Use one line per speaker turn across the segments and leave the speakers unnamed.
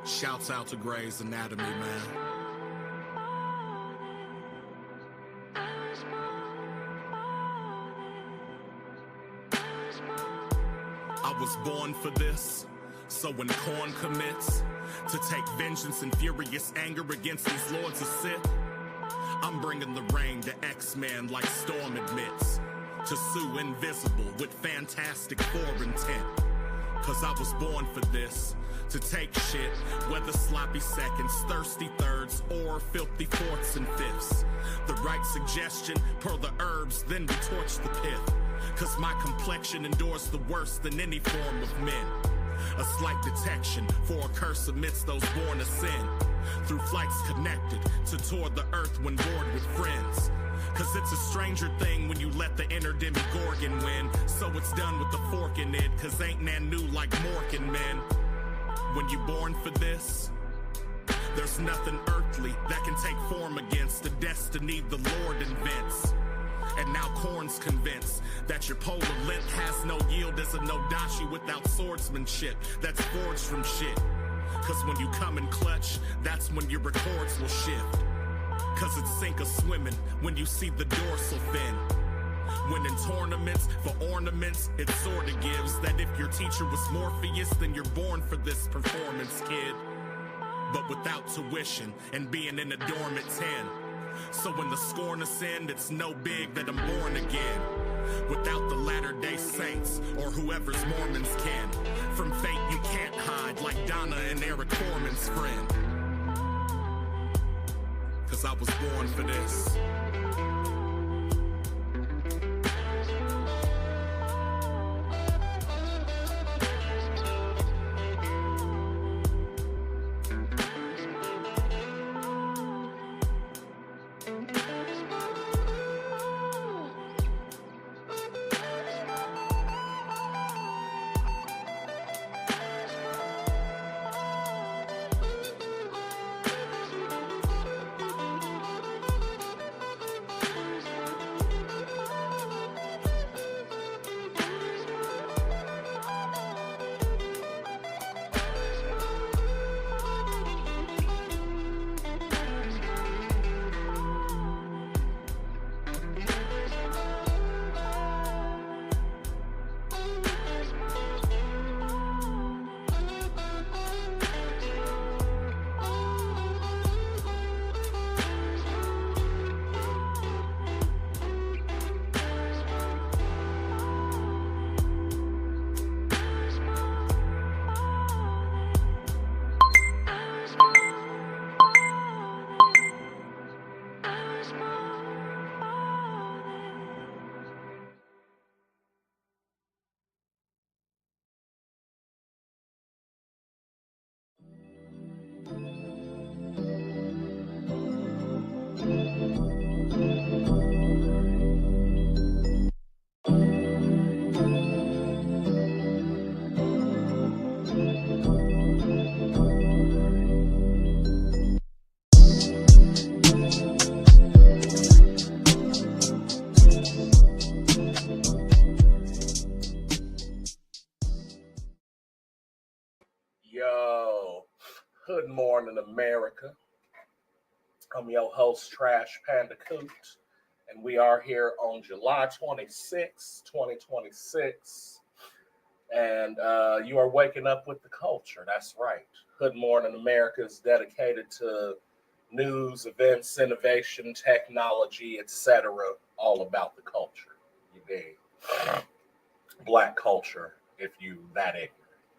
Shouts out to Grey's Anatomy, man. I was born for this, so when corn commits to take vengeance and furious anger against these lords of Sith, I'm bringing the rain to X-Men like Storm admits, to sue invisible with fantastic four-intent. Cause I was born for this, to take shit, whether sloppy seconds, thirsty thirds, or filthy fourths and fifths. The right suggestion, per the herbs, then we torch the pith. Cause my complexion endures the worst than any form of men. A slight detection for a curse amidst those born to sin. Through flights connected to tour the earth when bored with friends. Cause it's a stranger thing when you let the inner Demogorgon win. So it's done with the fork in it, cause ain't nan new like Morkin men. When you born for this, there's nothing earthly that can take form against the destiny the Lord invents. And now Korn's convinced that your polar length has no yield as a Nodashi without swordsmanship that's forged from shit. Cause when you come in clutch, that's when your records will shift. Cause it's sink or swimming when you see the dorsal fin. When in tournaments for ornaments, it sorta gives that if your teacher was Morpheus, then you're born for this performance, kid. But without tuition and being in a dormant 10. So when the scorn ascend, it's no big that I'm born again. Without the Latter-day Saints or whoever's Mormons can. From fate you can't hide like Donna and Eric Foreman's friend. Cause I was born for this.
Good morning, America. I'm your host, Trash Panda Coot, and we are here on July 26, 2026. And you are waking up with the culture. That's right. Good Morning America is dedicated to news, events, innovation, technology, etc. All about the culture. You dig? Black culture, if you that ignorant.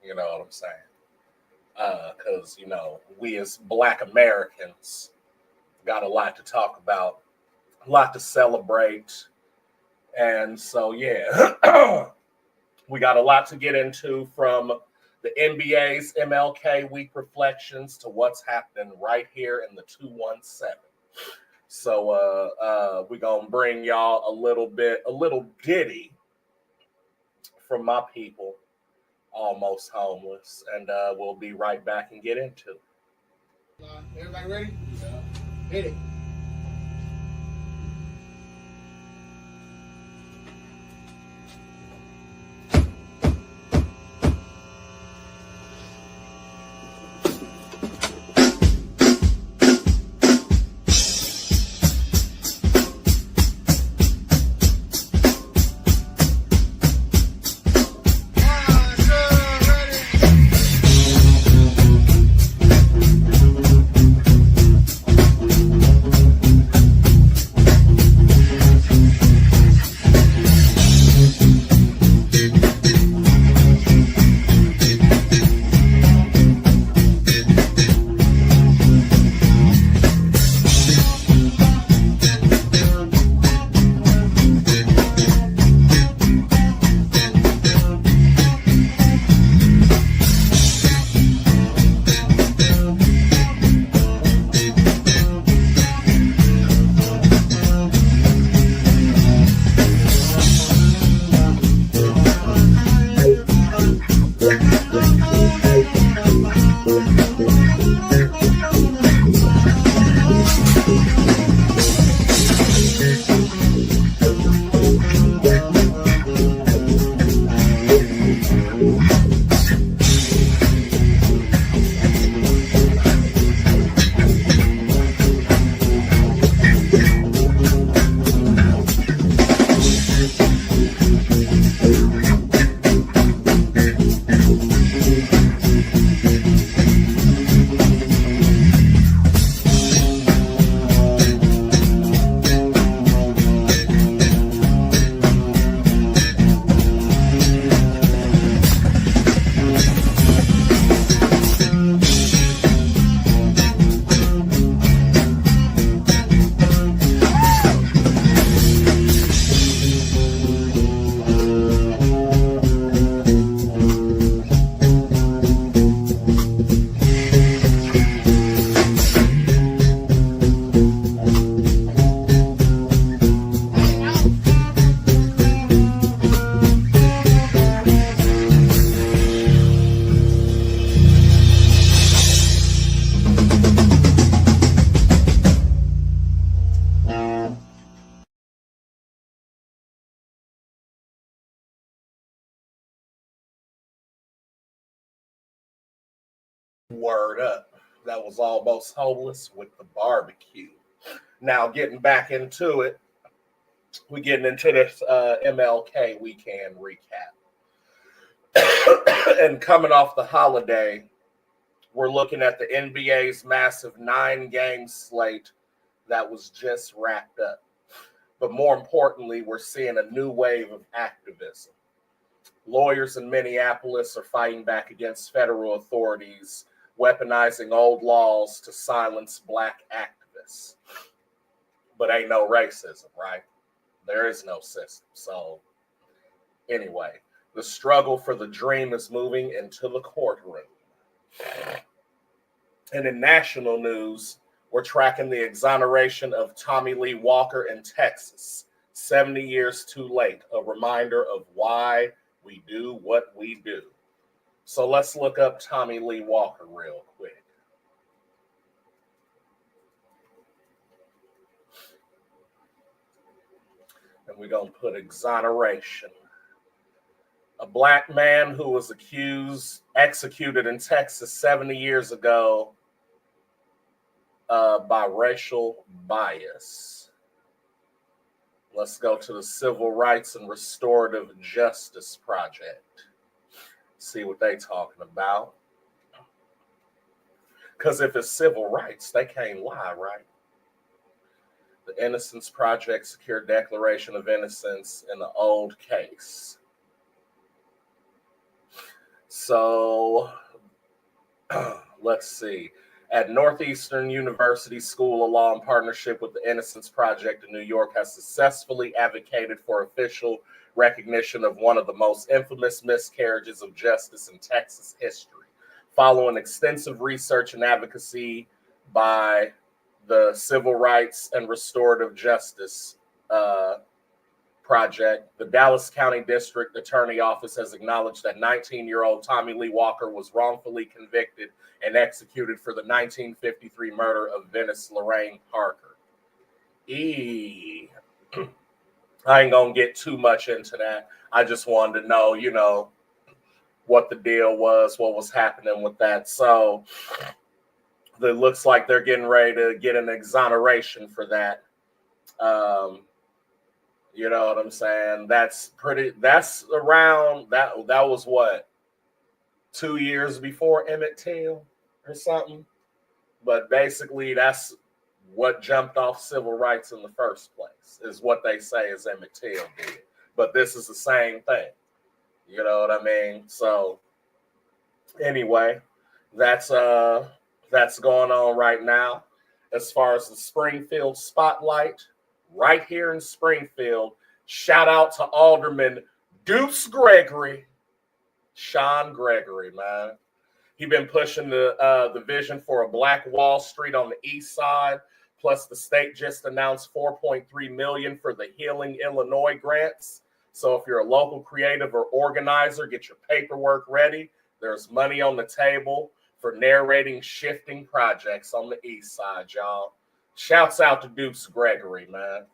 You know what I'm saying? Because, you know, we as Black Americans got a lot to talk about, a lot to celebrate. And so, yeah, we got a lot to get into, from the NBA's MLK Week reflections to what's happening right here in the 217. So we're going to bring y'all a little ditty from my people, Almost Homeless, and we'll be right back and get into it.
Everybody ready? Yeah. Hit it.
Word up. That was Almost Homeless with the barbecue. Now, getting back into it, we're getting into this MLK weekend recap. And coming off the holiday, we're looking at the NBA's massive 9-game slate that was just wrapped up. But more importantly, we're seeing a new wave of activism. Lawyers in Minneapolis are fighting back against federal authorities, weaponizing old laws to silence Black activists. But ain't no racism, right? There is no system. So anyway, the struggle for the dream is moving into the courtroom. And in national news, we're tracking the exoneration of Tommy Lee Walker in Texas, 70 years too late, a reminder of why we do what we do. So let's look up Tommy Lee Walker real quick. And we're going to put exoneration. A Black man who was executed in Texas 70 years ago by racial bias. Let's go to the Civil Rights and Restorative Justice Project. See what they talking about. Because if it's civil rights, they can't lie, right? The Innocence Project secured declaration of innocence in the old case. So, let's see. At Northeastern University School of Law, in partnership with the Innocence Project in New York, has successfully advocated for official recognition of one of the most infamous miscarriages of justice in Texas history. Following extensive research and advocacy by the Civil Rights and Restorative Justice Project, the Dallas County District Attorney Office has acknowledged that 19-year-old Tommy Lee Walker was wrongfully convicted and executed for the 1953 murder of Venice Lorraine Parker. I ain't gonna get too much into that. I just wanted to know, what the deal was, what was happening with that. So it looks like they're getting ready to get an exoneration for that. You know what I'm saying? That's around, that was what, 2 years before Emmett Till or something? But basically, that's what jumped off civil rights in the first place, is what they say is Emmett Till did. But this is the same thing. You know what I mean? So anyway, that's going on right now. As far as the Springfield spotlight, right here in Springfield, shout out to Alderman Deuce Gregory, Sean Gregory, man. He been pushing the vision for a Black Wall Street on the east side. Plus, the state just announced $4.3 million for the Healing Illinois grants. So if you're a local creative or organizer, get your paperwork ready. There's money on the table for narrating shifting projects on the east side, y'all. Shouts out to Deuce Gregory, man.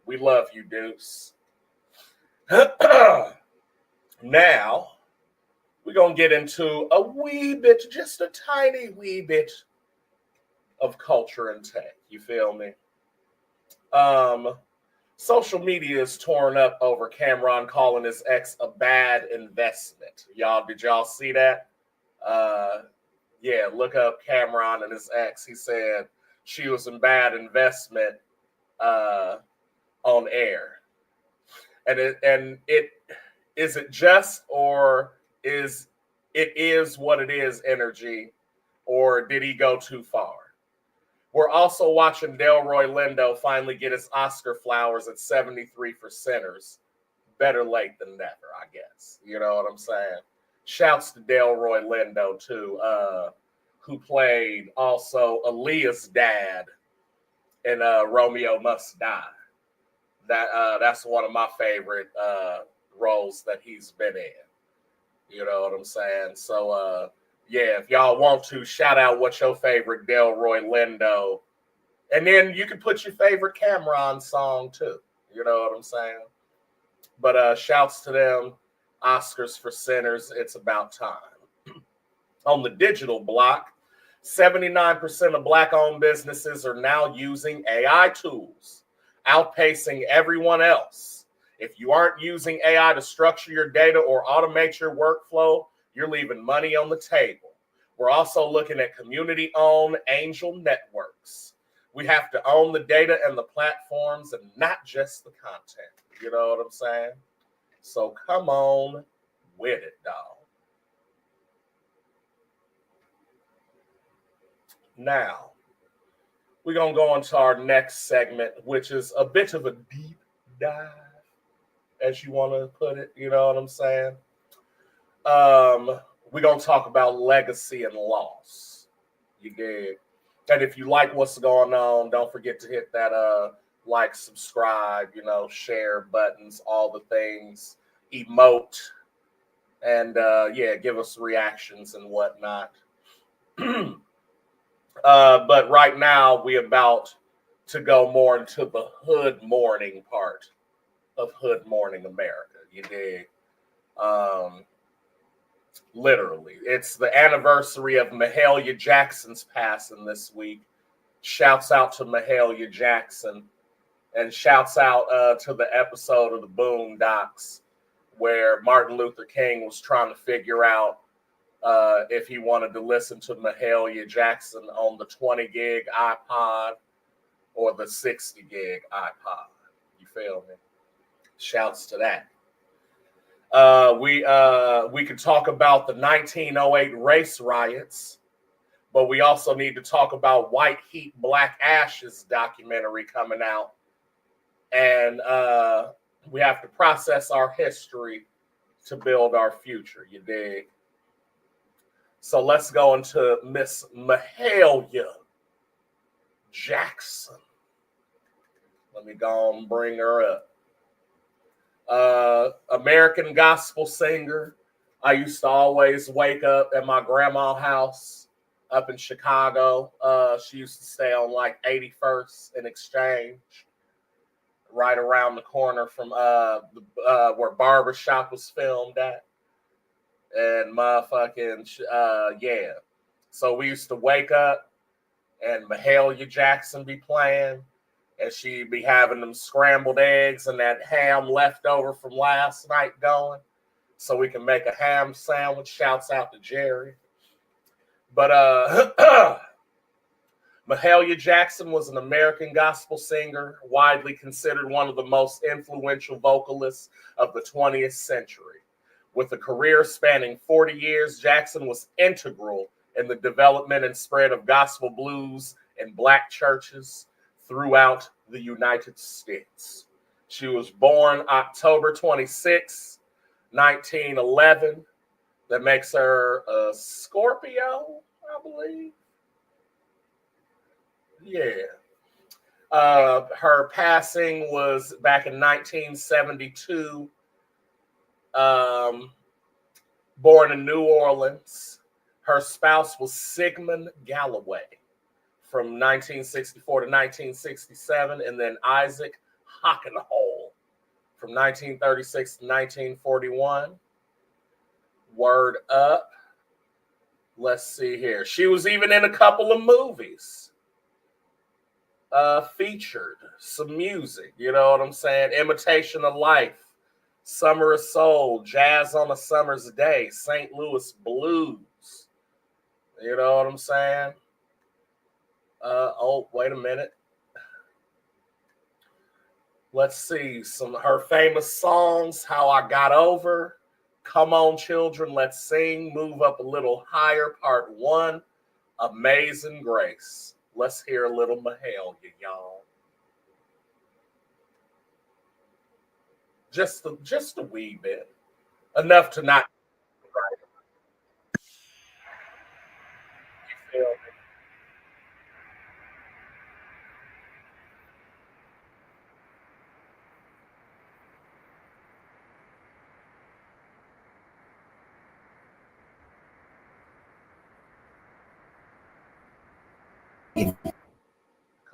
We love you, Deuce. Now, we're going to get into a wee bit, just a tiny wee bit of culture and tech. You feel me? Social media is torn up over Cameron calling his ex a bad investment. Did y'all see that? Yeah, look up Cameron and his ex. He said she was a bad investment on air. And it is it just, or is what it is energy, or did he go too far? We're also watching Delroy Lindo finally get his Oscar flowers at 73 for Sinners. Better late than never, I guess. You know what I'm saying? Shouts to Delroy Lindo, too, who played also Aaliyah's dad in Romeo Must Die. That's one of my favorite roles that he's been in. You know what I'm saying? So, yeah, if y'all want to, shout out what's your favorite Delroy Lindo. And then you can put your favorite Cameron song, too. You know what I'm saying? But shouts to them. Oscars for Sinners. It's about time. On the digital block, 79% of Black-owned businesses are now using AI tools, outpacing everyone else. If you aren't using AI to structure your data or automate your workflow, you're leaving money on the table. We're also looking at community-owned angel networks. We have to own the data and the platforms and not just the content. You know what I'm saying? So come on with it, dog. Now, we're going to go into our next segment, which is a bit of a deep dive, as you want to put it. You know what I'm saying? We're going to talk about legacy and loss. You dig? And if you like what's going on, don't forget to hit that like, subscribe, share buttons, all the things, emote, and give us reactions and whatnot. But right now, we're about to go more into the hood mourning part of Hood Mourning America. You dig? Literally. It's the anniversary of Mahalia Jackson's passing this week. Shouts out to Mahalia Jackson. And shouts out to the episode of the Boondocks where Martin Luther King was trying to figure out if he wanted to listen to Mahalia Jackson on the 20 gig iPod or the 60 gig iPod. You feel me? Shouts to that. We could talk about the 1908 race riots, but we also need to talk about White Heat, Black Ashes documentary coming out. And we have to process our history to build our future. You dig? So let's go into Miss Mahalia Jackson. Let me go and bring her up. American gospel singer. I used to always wake up at my grandma's house up in Chicago. She used to stay on like 81st and Exchange, right around the corner from where Barbershop was filmed at. And motherfucking, yeah. So we used to wake up and Mahalia Jackson be playing, and she'd be having them scrambled eggs and that ham left over from last night going, so we can make a ham sandwich. Shouts out to Jerry. But Mahalia Jackson was an American gospel singer, widely considered one of the most influential vocalists of the 20th century. With a career spanning 40 years, Jackson was integral in the development and spread of gospel blues in Black churches throughout the United States. She was born October 26, 1911. That makes her a Scorpio, I believe. Yeah. Her passing was back in 1972. Born in New Orleans. Her spouse was Sigmund Galloway from 1964 to 1967, and then Isaac Hockenhole from 1936 to 1941. Word up. Let's see here. She was even in a couple of movies. Featured some music, you know what I'm saying? Imitation of Life, Summer of Soul, Jazz on a Summer's Day, St. Louis Blues. You know what I'm saying? Wait a minute. Let's see. Some of her famous songs: How I Got Over, Come On Children, Let's Sing, Move Up a Little Higher, Part 1, Amazing Grace. Let's hear a little Mahalia, y'all. Just a wee bit. Enough to not. You feel me?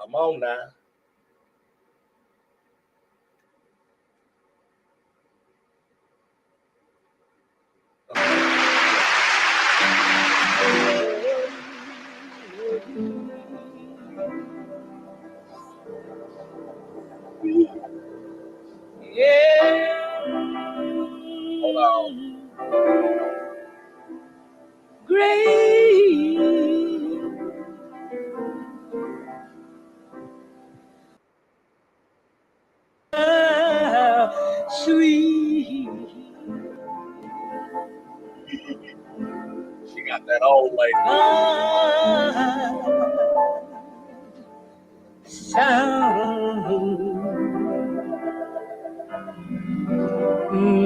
Come on now. She got that old lady.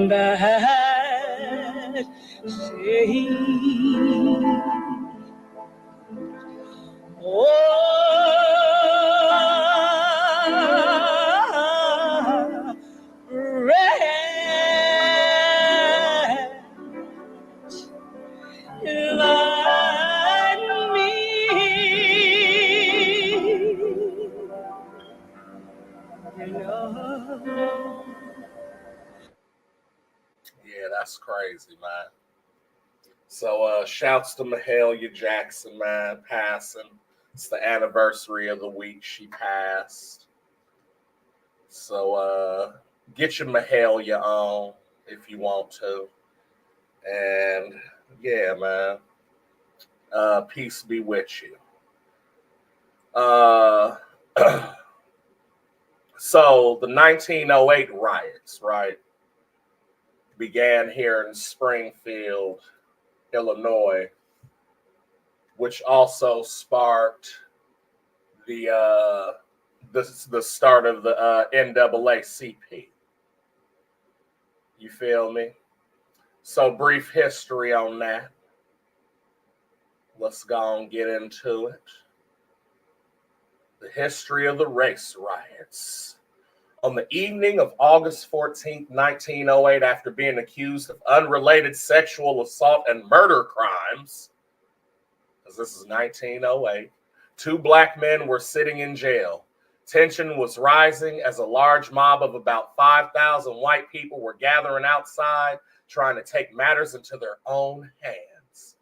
That say, oh, like me.
Yeah, that's crazy, man. So shouts to Mahalia Jackson, man, passing. It's the anniversary of the week she passed. So get your Mahalia on if you want to. And yeah, man. Peace be with you. So the 1908 riots, right, began here in Springfield, Illinois, which also sparked the start of the NAACP. You feel me? So brief history on that. Let's go and get into it. The history of the race riots. On the evening of August 14th, 1908, after being accused of unrelated sexual assault and murder crimes, because this is 1908, 2 black men were sitting in jail. Tension was rising as a large mob of about 5,000 white people were gathering outside, trying to take matters into their own hands.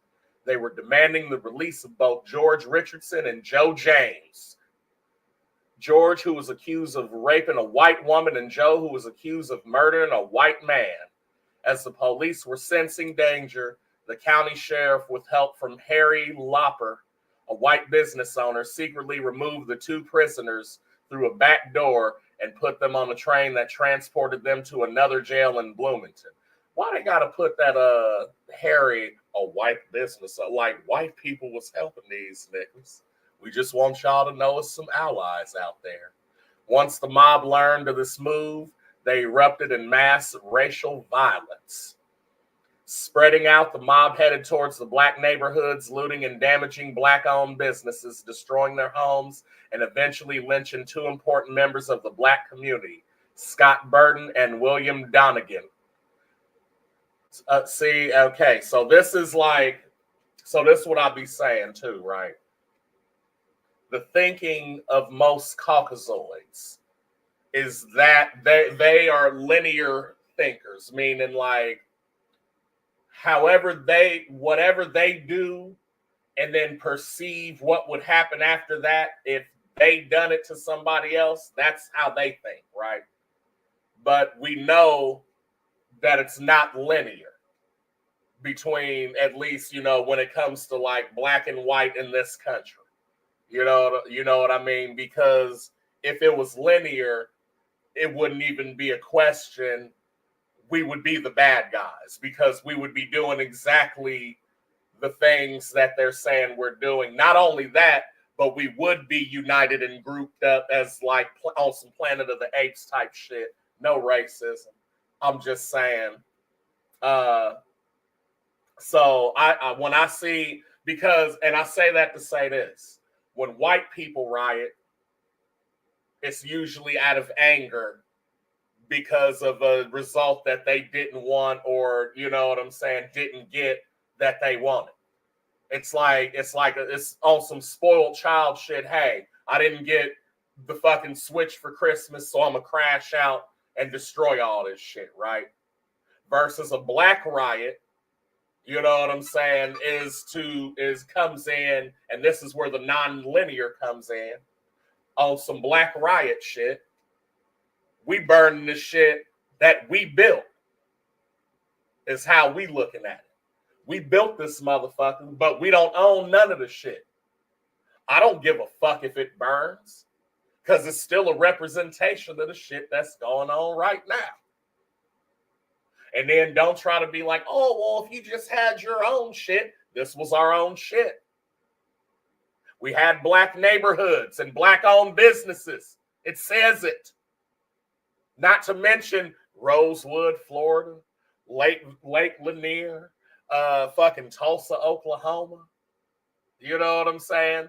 They were demanding the release of both George Richardson and Joe James. George, who was accused of raping a white woman, and Joe, who was accused of murdering a white man. As the police were sensing danger, the county sheriff, with help from Harry Lopper, a white business owner, secretly removed the 2 prisoners through a back door and put them on a train that transported them to another jail in Bloomington. Why they gotta put that Harry, a white business, like white people was helping these niggas? We just want y'all to know it's some allies out there. Once the mob learned of this move, they erupted in mass racial violence. Spreading out, the mob headed towards the black neighborhoods, looting and damaging black-owned businesses, destroying their homes, and eventually lynching 2 important members of the black community, Scott Burton and William Donegan. Okay, so this is what I'll be saying too, right? The thinking of most Caucasoids is that they are linear thinkers, meaning like whatever they do and then perceive what would happen after that if they done it to somebody else, that's how they think, right? But we know that it's not linear between, at least, when it comes to like black and white in this country. You know what I mean? Because if it was linear, it wouldn't even be a question. We would be the bad guys because we would be doing exactly the things that they're saying we're doing. Not only that, but we would be united and grouped up as like on some Planet of the Apes type shit. No racism. I'm just saying. So when I see, and I say that to say this. When white people riot, it's usually out of anger because of a result that they didn't want, or didn't get that they wanted. It's on some spoiled child shit. Hey, I didn't get the fucking Switch for Christmas, so I'm gonna crash out and destroy all this shit, right? Versus a black riot. You know what I'm saying? Comes in, and this is where the non-linear comes in. On some black riot shit, we burning the shit that we built. Is how we looking at it. We built this motherfucker, but we don't own none of the shit. I don't give a fuck if it burns, because it's still a representation of the shit that's going on right now. And then don't try to be like, oh, well, if you just had your own shit, this was our own shit. We had black neighborhoods and black-owned businesses. It says it. Not to mention Rosewood, Florida, Lake Lanier, fucking Tulsa, Oklahoma. You know what I'm saying?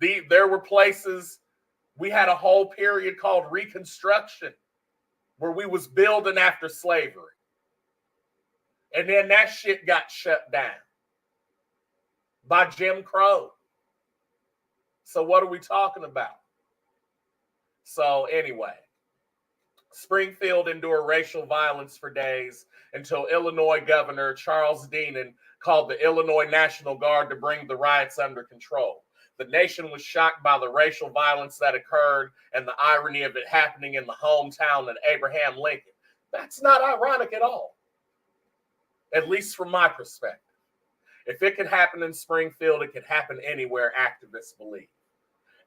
There were places, we had a whole period called Reconstruction where we was building after slavery. And then that shit got shut down by Jim Crow. So what are we talking about? So anyway, Springfield endured racial violence for days until Illinois Governor Charles Deanan called the Illinois National Guard to bring the riots under control. The nation was shocked by the racial violence that occurred and the irony of it happening in the hometown of Abraham Lincoln. That's not ironic at all, at least from my perspective. If it could happen in Springfield, it could happen anywhere, activists believe.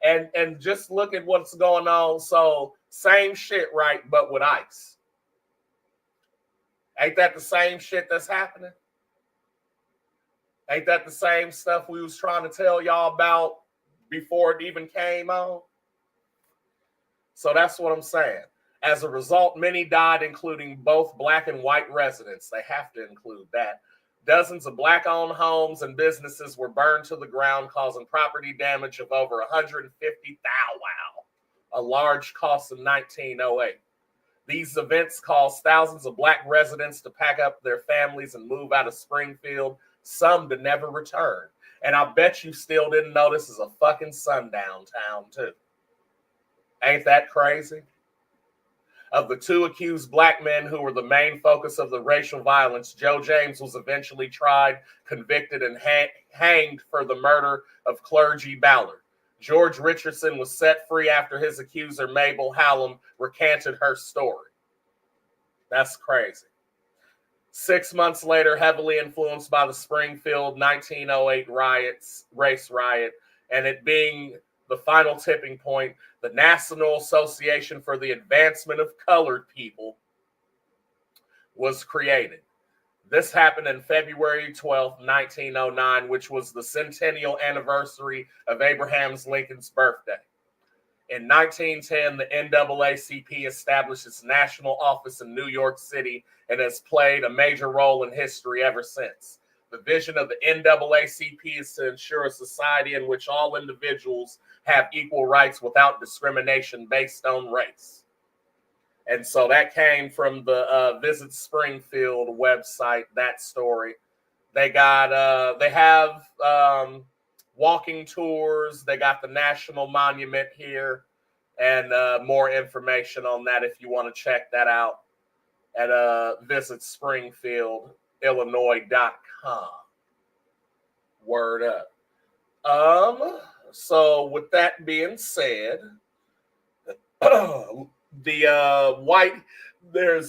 And just look at what's going on. So same shit, right? But with ICE. Ain't that the same shit that's happening? Ain't that the same stuff we was trying to tell y'all about before it even came on? So that's what I'm saying. As a result, many died, including both black and white residents. They have to include that. Dozens of black-owned homes and businesses were burned to the ground, causing property damage of over $150,000, a large cost in 1908. These events caused thousands of black residents to pack up their families and move out of Springfield, some to never return. And I bet you still didn't know this is a fucking sundown town, too. Ain't that crazy? Of the two accused black men who were the main focus of the racial violence, Joe James was eventually tried, convicted, and hanged for the murder of Clergy Ballard. George Richardson was set free after his accuser, Mabel Hallam, recanted her story. That's crazy. 6 months later, heavily influenced by the Springfield 1908 race riot, and it being the final tipping point, the National Association for the Advancement of Colored People was created. This happened in February 12th, 1909, which was the centennial anniversary of Abraham Lincoln's birthday. In 1910, the NAACP established its national office in New York City and has played a major role in history ever since. The vision of the NAACP is to ensure a society in which all individuals have equal rights without discrimination based on race. And so that came from the Visit Springfield website, that story. They have walking tours. They got the National Monument here and more information on that if you want to check that out at visitspringfieldillinois.com. Word up. So with that being said, there's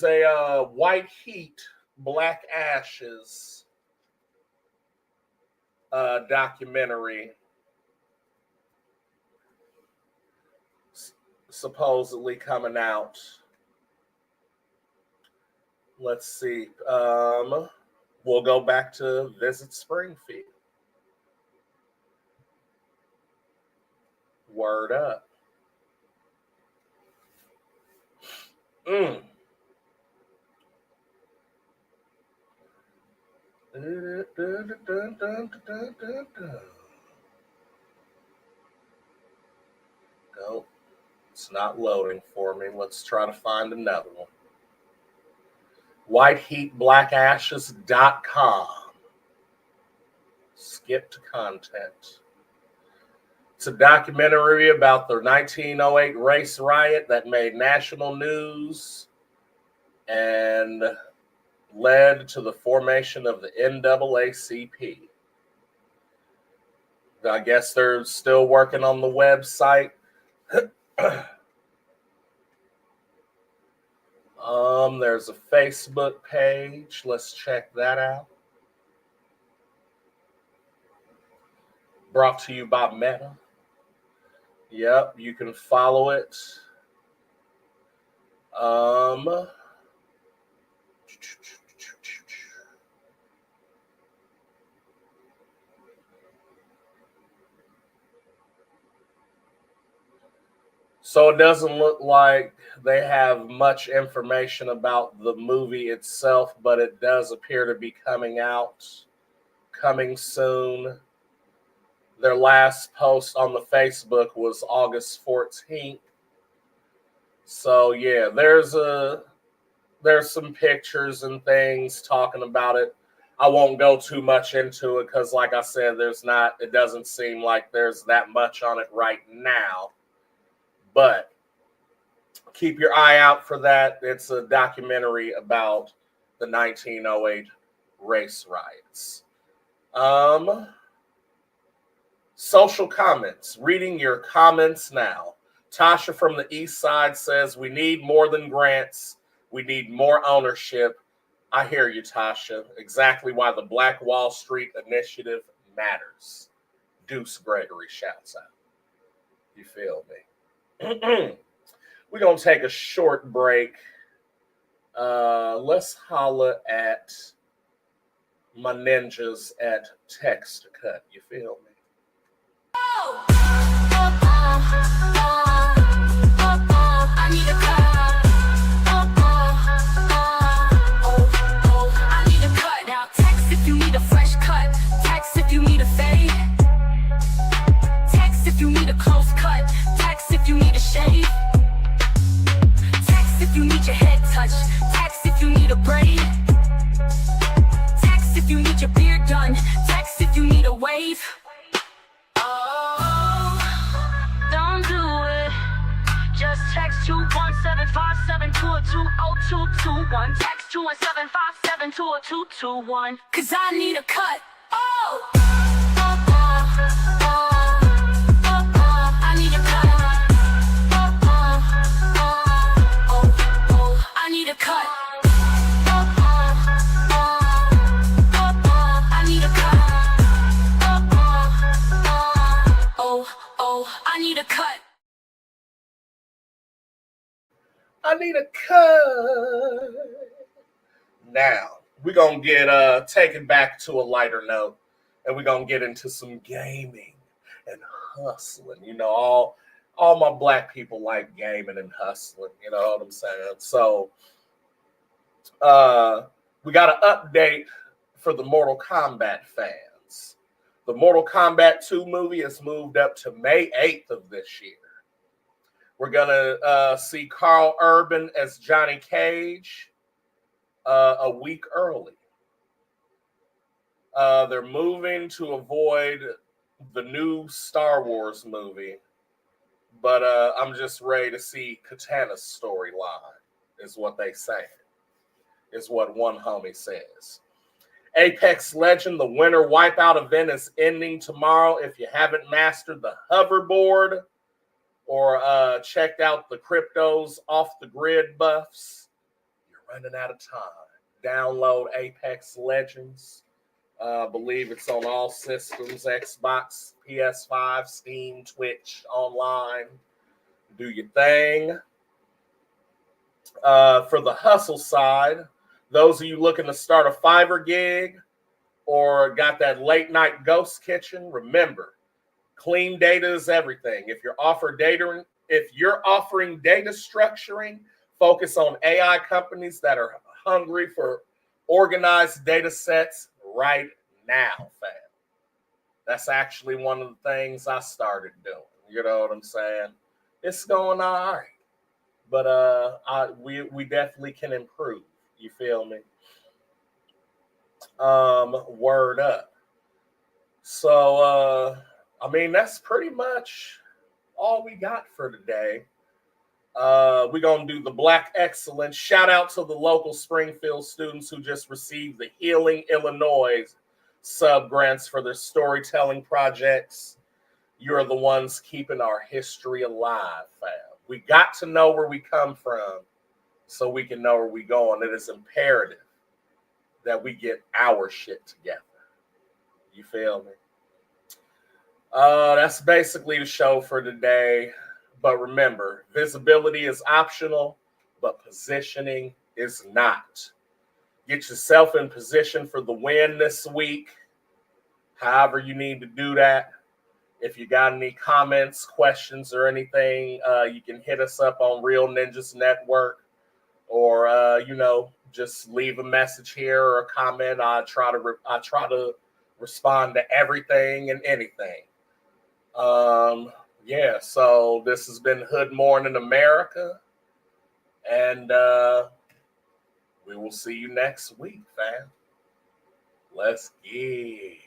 a White Heat, Black Ashes documentary supposedly coming out. Let's see. We'll go back to Visit Springfield. Word up. No, it's not loading for me. Let's try to find another one. WhiteHeatBlackAshes.com. Skip to content. It's a documentary about the 1908 race riot that made national news and led to the formation of the NAACP. I guess they're still working on the website. There's a Facebook page. Let's check that out. Brought to you by Meta. Yep, you can follow it. So it doesn't look like they have much information about the movie itself, but it does appear to be coming soon. Their last post on the Facebook was August 14th. So yeah, there's some pictures and things talking about it. I won't go too much into it because, like I said, it doesn't seem like there's that much on it right now. But keep your eye out for that. It's a documentary about the 1908 race riots. Social comments. Reading your comments now. Tasha from the East Side says, we need more than grants. We need more ownership. I hear you, Tasha. Exactly why the Black Wall Street Initiative matters. Deuce Gregory shouts out. You feel me? We're going to take a short break. Let's holla at my ninjas at Text Cut. You feel me?
I need a cut. I need a cut. Now text if you need a fresh cut. Text if you need a fade. Text if you need a close cut. Text if you need a shave. Text if you need your head touched. Text if you need a braid. Text if you need your beard done. Text if you need a wave. Don't do it. Just text 217-572-20221. Text 217-572-221. 'Cause I need a cut. I need a cut. I need a cut. I need a cut. I need a cut.
I need a cut. Now, we're going to get taken back to a lighter note, and we're going to get into some gaming and hustling. You know, all my black people like gaming and hustling. You know what I'm saying? So, we got an update for the Mortal Kombat fans. The Mortal Kombat 2 movie has moved up to May 8th of this year. We're going to see Carl Urban as Johnny Cage a week early. They're moving to avoid the new Star Wars movie, but I'm just ready to see Katana's storyline, is what they say, is what one homie says. Apex Legend, the winter wipeout event is ending tomorrow. If you haven't mastered the hoverboard or checked out the cryptos off the grid buffs, you're running out of time. Download Apex Legends. Believe it's on all systems, Xbox, PS5, Steam, Twitch, online. Do your thing. For the hustle side, those of you looking to start a Fiverr gig or got that late night ghost kitchen, remember, clean data is everything. If you're offering data structuring, focus on AI companies that are hungry for organized data sets right now, fam. That's actually one of the things I started doing. You know what I'm saying? It's going all right, but we definitely can improve. You feel me? Word up. So, I mean, that's pretty much all we got for today. We're going to do the Black Excellence. Shout out to the local Springfield students who just received the Healing Illinois sub-grants for their storytelling projects. You're the ones keeping our history alive, fam. We got to know where we come from so we can know where we're going. It is imperative that we get our shit together. You feel me? That's basically the show for today. But remember, visibility is optional, but positioning is not. Get yourself in position for the win this week. However you need to do that. If you got any comments, questions, or anything, you can hit us up on Real Ninjas Network, or just leave a message here or a comment. I try to respond to everything and anything. So this has been Hood Morning America, and we will see you next week, fam. Let's get it.